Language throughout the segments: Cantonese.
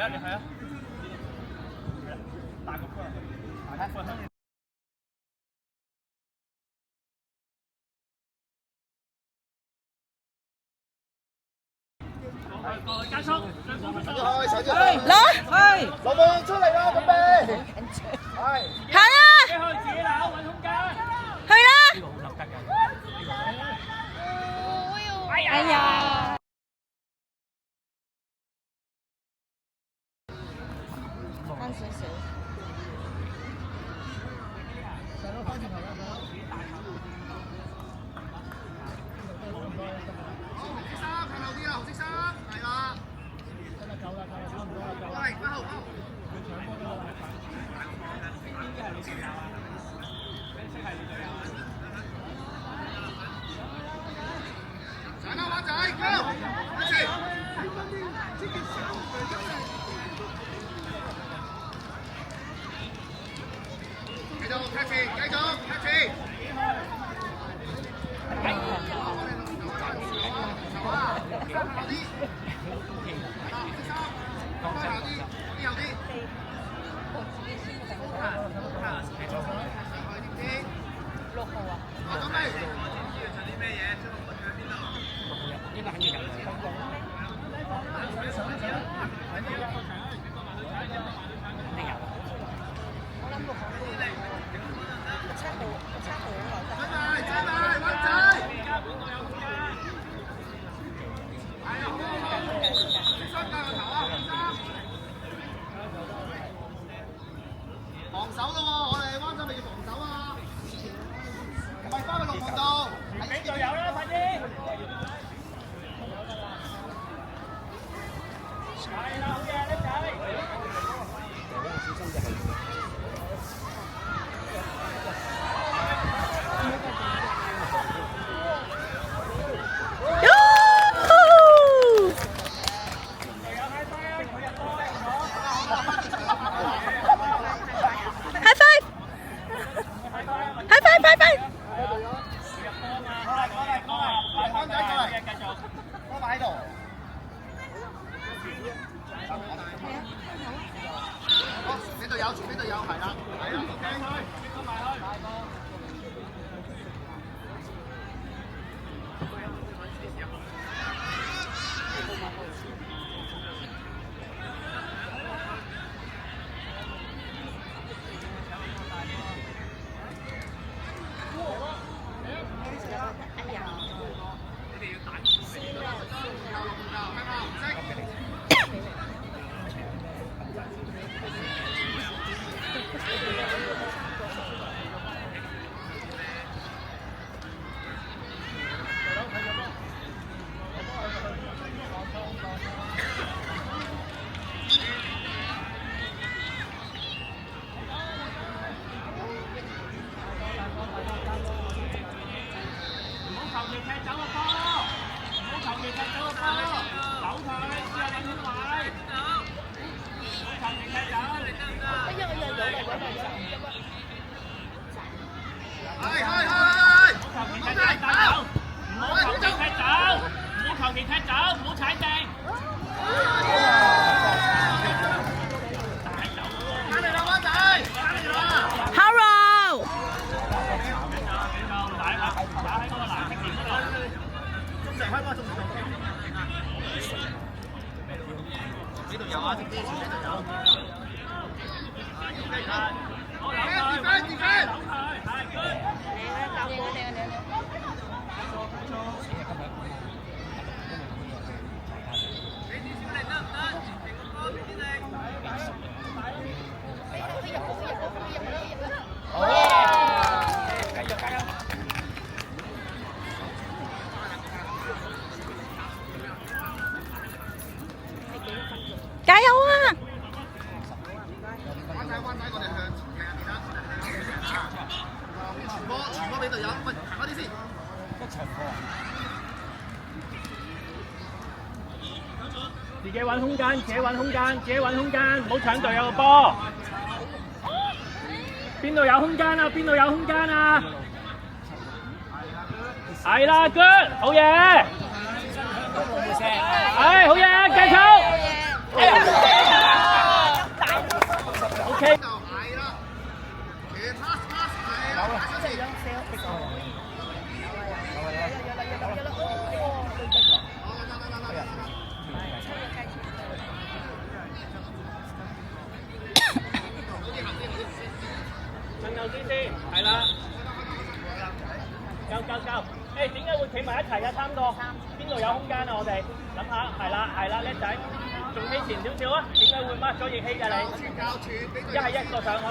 啊，你係啊。大個波，大個波。加速，手支開，攞，係，龍門出嚟啦，準備，係，行啦，自己扭，揾空間。去啦，哎呀，啱少少。防守咯喎，我哋灣仔咪要防守啊！唔係翻去龍門度，俾隊友啦，快啲！係啦，好嘢，叻仔！加油啊！傳波俾隊友，喂，行開啲先。自己揾空間，自己揾空間，自己揾空間，唔好搶隊友個波。邊度有空間啊？邊度有空間啊？係啦 ，good， 好嘢。係好嘢，繼續。埋一齊啊，3個。邊度有空間啊？我哋諗下，係啦，叻仔，仲起前少少啊？點解會mất咗翼希㗎你？一係一個上去，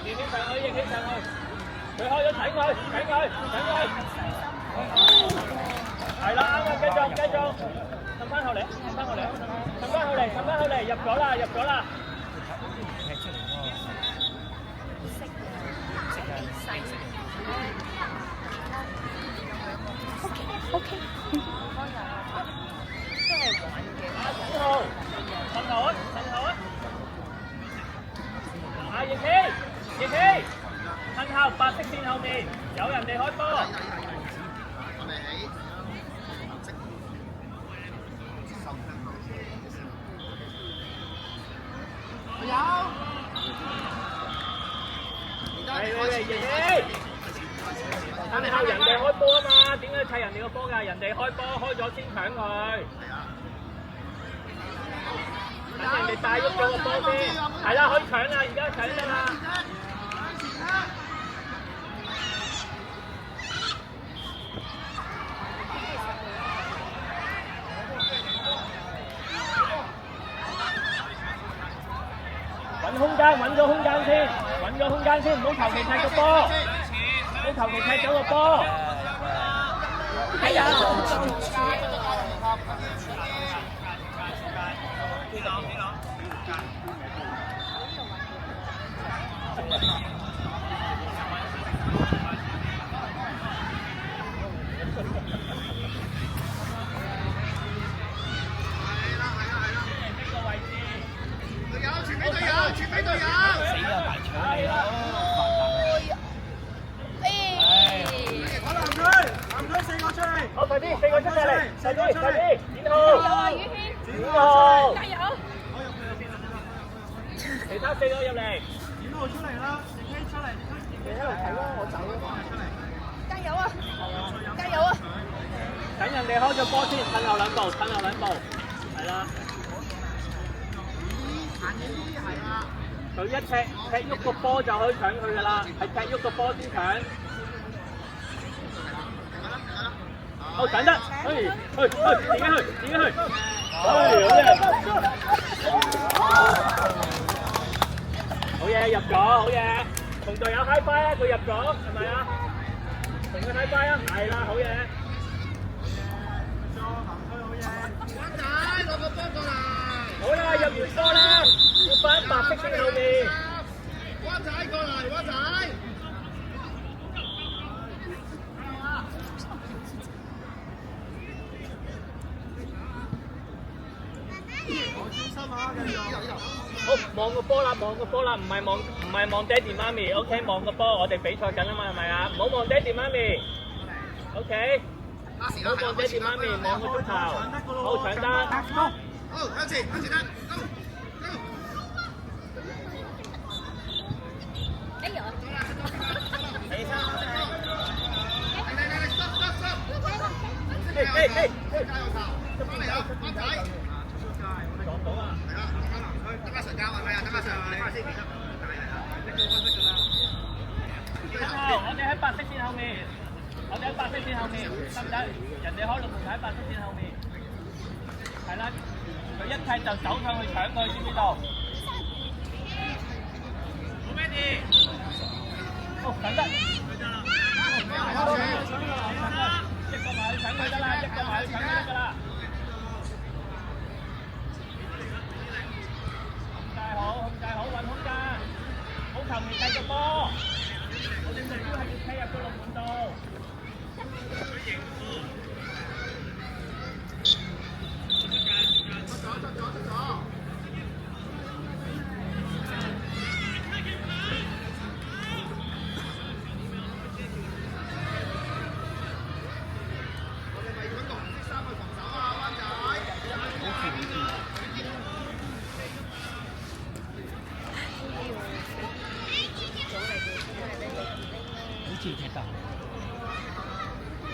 翼希上去，翼希上去。佢開咗睇佢，係啦，啱啊，繼續，氹翻後嚟，入咗啦。OK。都係玩嘅。趁頭啊！翼希，趁後白色線後面有人哋開波。翼希，趁後人哋開波啊嘛，點解砌人哋個波㗎？人哋開波開咗先搶佢。等人哋帶喐咗個波先，係啦，可以搶啦，而家搶得啦。揾咗空間先，唔好求其踢個波，踢咗個波。係啊。傳俾隊友。係啦。男隊4個出嚟。好，快啲，4個出嚟，快啲，展浩。展浩。加油！其他4個入嚟。展浩出嚟啦，翼希出嚟。你喺度睇啦，我走啦。加油啊！等人哋開咗波先，褪後兩步，係啦。佢一踢喐個波就可以搶佢㗎啦，係踢喐個波先搶。好搶得，去，自己去。好嘢，入咗，好嘢。同隊友 high five 啊，佢入咗，係咪啊？同佢 high five 啊，係啦，好嘢。攞個波過嚟。好啦，入完波啦，要翻白色線後面。灣仔過嚟，灣仔。好，望個波啦，唔係望爹哋媽咪 ，OK， 望個波，我哋比賽緊啊嘛，係咪啊？唔好望爹哋媽咪 ，OK， 唔好望爹哋媽咪，望個足球，好搶得。好，向前得，哎呦！嘿！撞到啊！係啦，得家常教係咪啊？得家常，你翻先，我哋喺白色線後面，得唔得？人哋開綠紅喺白色線後面，係啦，佢一踢就走上去搶佢，知唔知道？冇咩事。好，等得。一個埋去搶佢得啦，控制好，揾空間，好球員繼續波。我哋目標係要踢入個龍門度。出咗。我哋咪揾個紅色衫去防守啊，灣仔。踢得。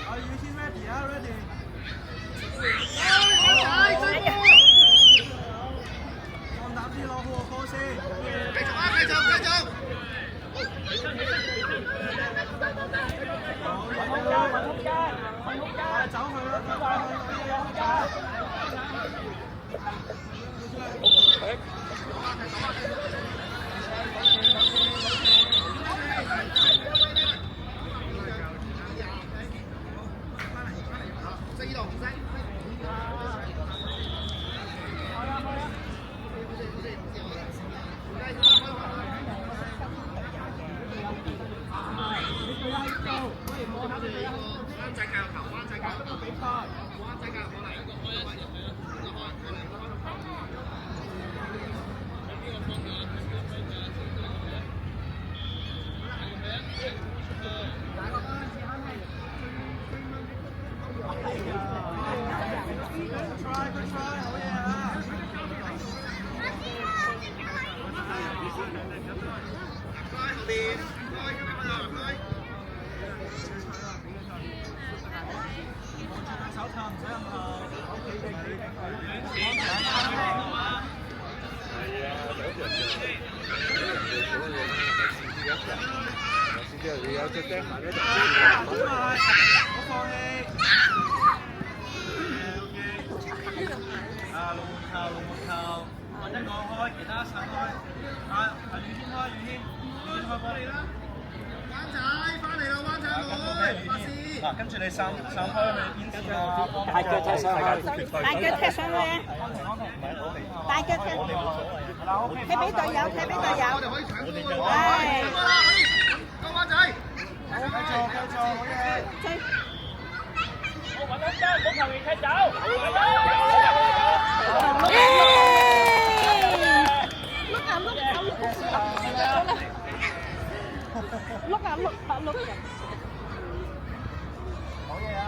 我要先 ready 啊 ，ready。放膽啲攞好個波先。繼續。你有隻釘埋咧就好快，唔好放棄。龍門球，龍門球，或者講開，其他散開。遠先開，遠先開波你啦。灣仔翻嚟啦，灣仔妹，巴士。嗱，跟住你散開去邊線啊？大腳踢上去，大腳踢上去啊！大腳踢，踢俾隊友，踢俾隊友。我哋可以搶波㗎喎！搶波啦，可以，go灣仔！繼續，好嘢！追！我揾空間，唔好球員踢走。碌啊！ 好嘢啊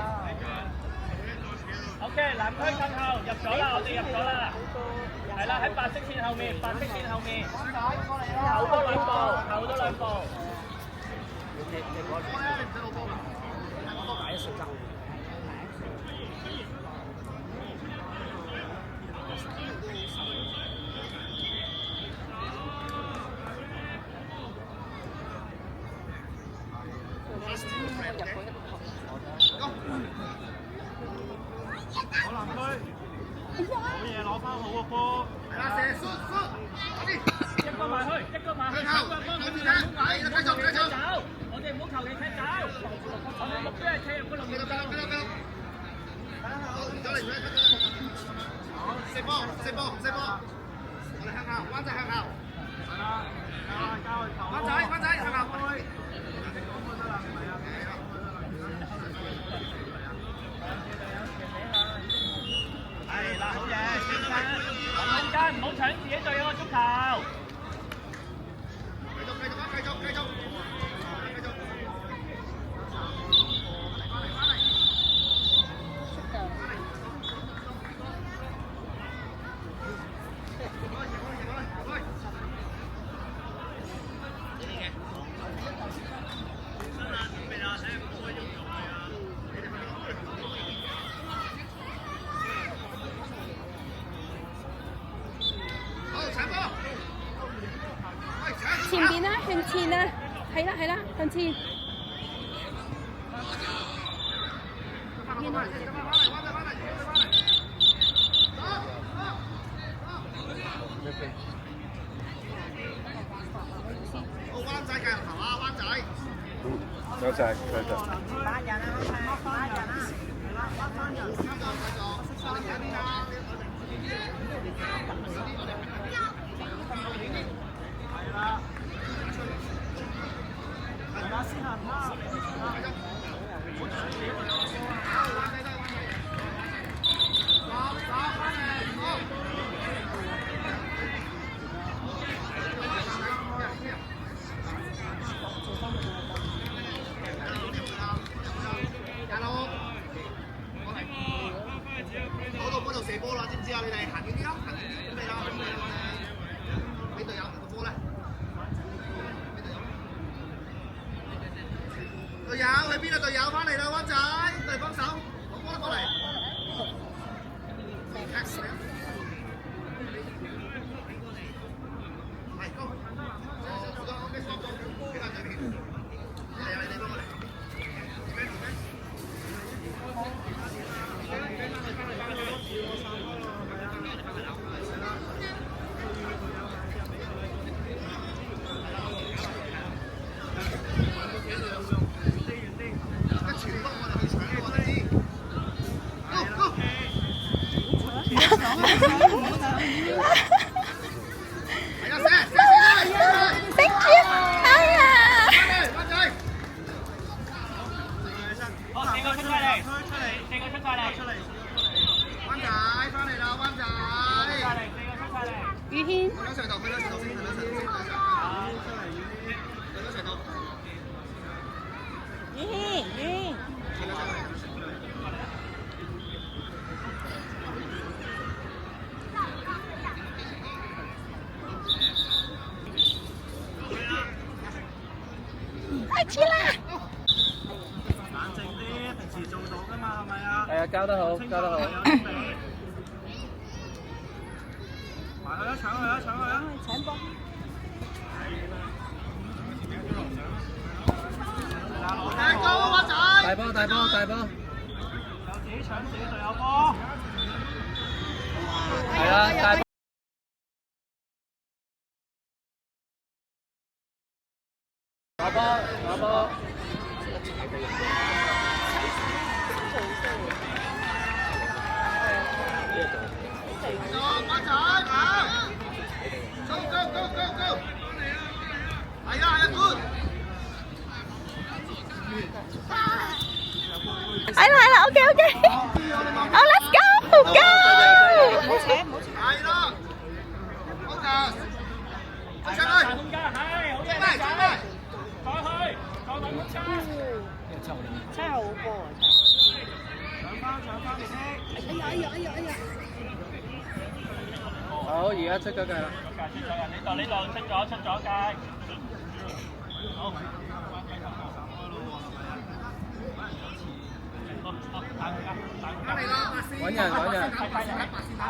OK， 南區近後入咗啦，我哋入咗啦。係啦，喺白色線後面，白色線後面。後多兩步，後多兩步。好南區，好嘢，攞翻好個波。係啦，射速，快啲！一個埋去，一個埋去。向後，向住睇，繼續。走，我哋唔好求其踢走。我哋目標係踢入個龍門。射波！我哋向後，灣仔向後。係啦，交去球。灣仔向後。係啦，好嘢，空間，唔好搶自己隊友嘅足球。繼續。前邊啦，向前啊！係啦，向前。好，灣仔繼續投啊，灣仔。有晒，繼續。8人啊，8人啊！繼續。係啦，大家先行啦。嗰度射波啦，知唔知啊？你哋行遠啲啦，行遠啲準備啦，俾隊友個波咧。隊友去邊啊？隊友翻嚟啦，灣仔，嚟幫手，攞波過嚟。係，高。好多，OK，收到。Thank you。哎呀！好，四個出晒嚟，四個出晒嚟，灣仔翻嚟啦，灣仔。四個出晒嚟。宇軒。去咗隧道，去咗隧道先，去咗隧道先，去咗隧道。宇軒，宇軒。開始啦！冷靜啲，平時做到㗎嘛，係咪啊？係啊，交得好，交得好。埋去啦，搶去啦，搶去啦！搶波！大高灣仔。大波，大波，大波。有自己搶自己隊友波。係啦，大波。打波，打波。灣仔跑。Go go go go go。係啦係啦 ，good。係啦，OK OK。好 ，Let's go go。唔好扯，唔好扯。係啦。focus。出去。大空間，係，好嘢，出去出去。再去，再揾空間。真係好波啊！搶翻你先。好，而家出咗界啦。呢度出咗界。好。揾人揾人。好，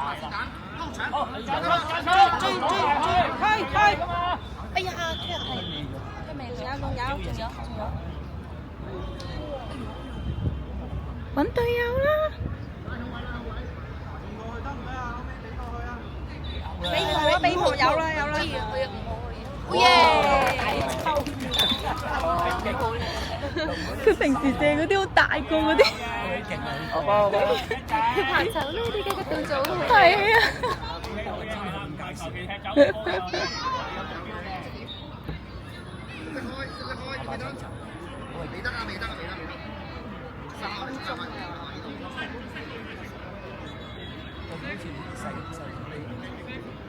開！哎呀，佢未仲有。揾隊友啦！俾我有啦。好耶！佢平時借嗰啲好大個嗰啲。好波。佢排球呢啲嘅動作係啊。未得。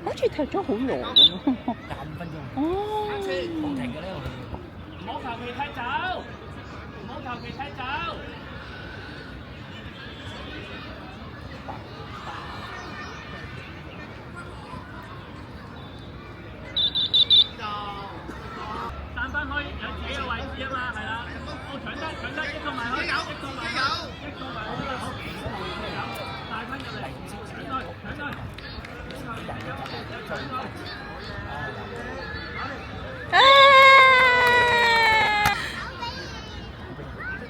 好似踢咗好耐咁咯。25分鐘。哦。冇停嘅呢度。唔好求其踢走，唔好求其踢走。散翻開有自己嘅位置啊嘛，係啦。好，搶得，一個埋去，一個埋去啦，好。帶翻入嚟，搶對。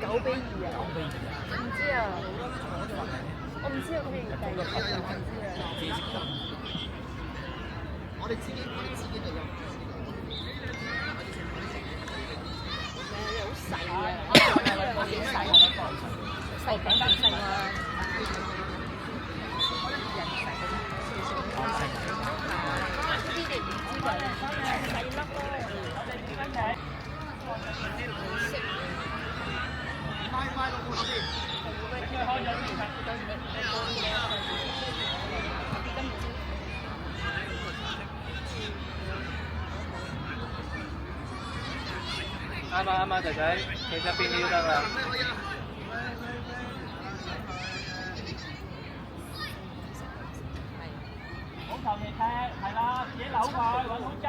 9比2啊！唔知啊，我唔知啊，佢哋第6局唔知啊。我哋自己隊友。好細啊！細餅咁細啊！啱啊，仔仔，企側邊都得啦。好求其踢，係啦，自己扭佢，揾空間。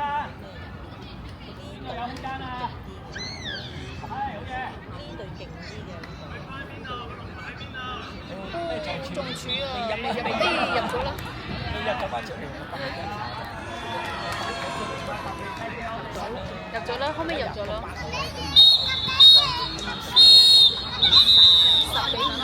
邊度有空間啊？係，好嘢。呢隊勁啲嘅。中柱啊！入咗啦！入咗啦，後尾入咗啦。10比2啊！